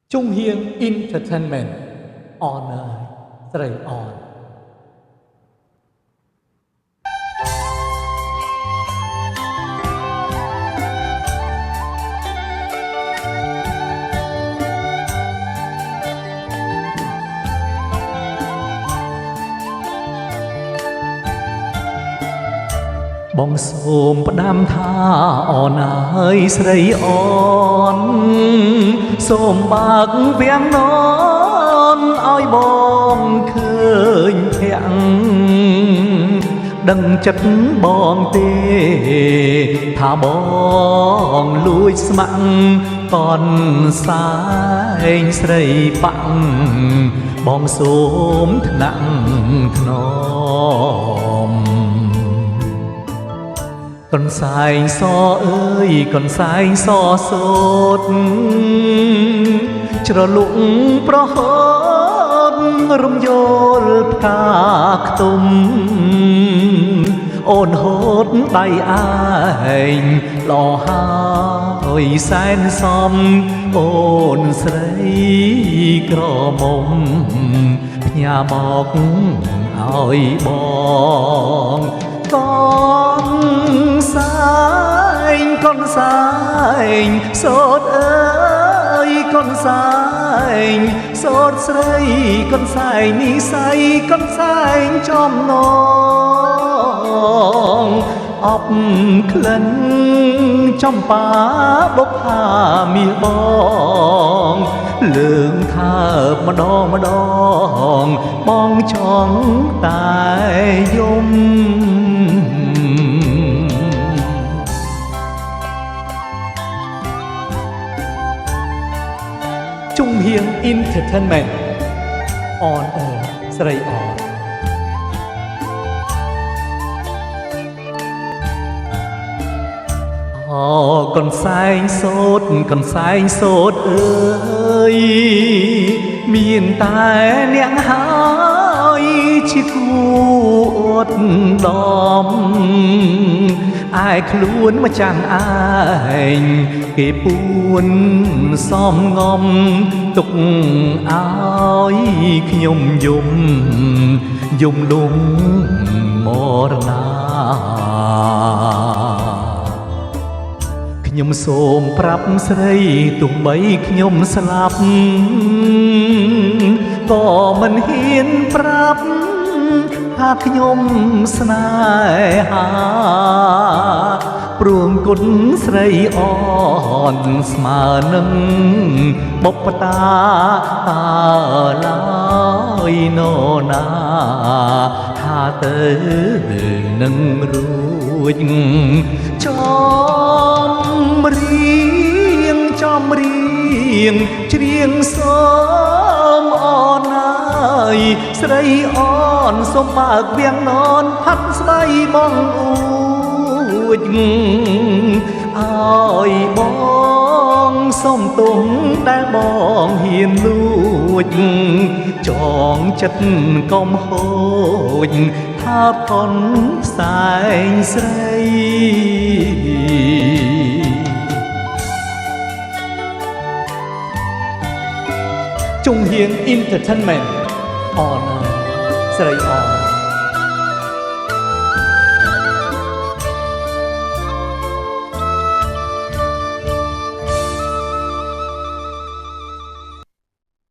Trung Hiên Entertainment Honor ស្រីអនបងសូមផ្ដាំថាអូនអើយស្រីអូនសូមបើកវាំងននឲ្យបងឃើញធាក់ដឹងចិត្តបងទេថាបងលួចស្មាក់តនសែងស្រីប៉ាក់បងសូមថ្នាក់ថ្នមកនសែងសអើយកនសែងសសូតច្រលុកប្រហូតរំយល់ផ្កាខ្ទុំអូនហូតដៃឯងលោហើយសែនសំអូនស្រីក្រមុំផ្ញើមកឲ្យបងកនសែងកនសែងសូតអើយកនសែងសូតស្រីកនសែងនិស័យកនសែងចំណងអបក្លិនចំបាបុកហាមាសបងលើងថាម្ដងម្ដងបងចង់តែយំជំហៀង Entertainment On Air ស្រីអនកនសែងសូតកនសែងសូតអើយមានតែអ្នកហើយជាគូអត់ដំឯខ្លួនមកចាំឯងគេពួនសំងំទុកឲ្យខ្ញុំយំលំមរណាខ្ញុំសូមប្រាប់ស្រីទោះបីខ្ញុំស្លាប់ក៏មិនហ៊ានប្រាប់ថាខ្ញុំស្នេហាព្រោះគុណស្រីអូនស្មើនឹងបុព្វតាឡើយនរណាថាទៅនឹងរួចចំរៀងច្រៀងសូមអូនហើយស្រីអូនសូមបើកវាំងននផាត់ស្បៃបងអួចឲ្យបងសូមទុំដែលបងហ៊ានលួចចងចិត្តកុំហូចថាផុនផ្សែងស្រីជំហៀង Entertainment On ស្រីអន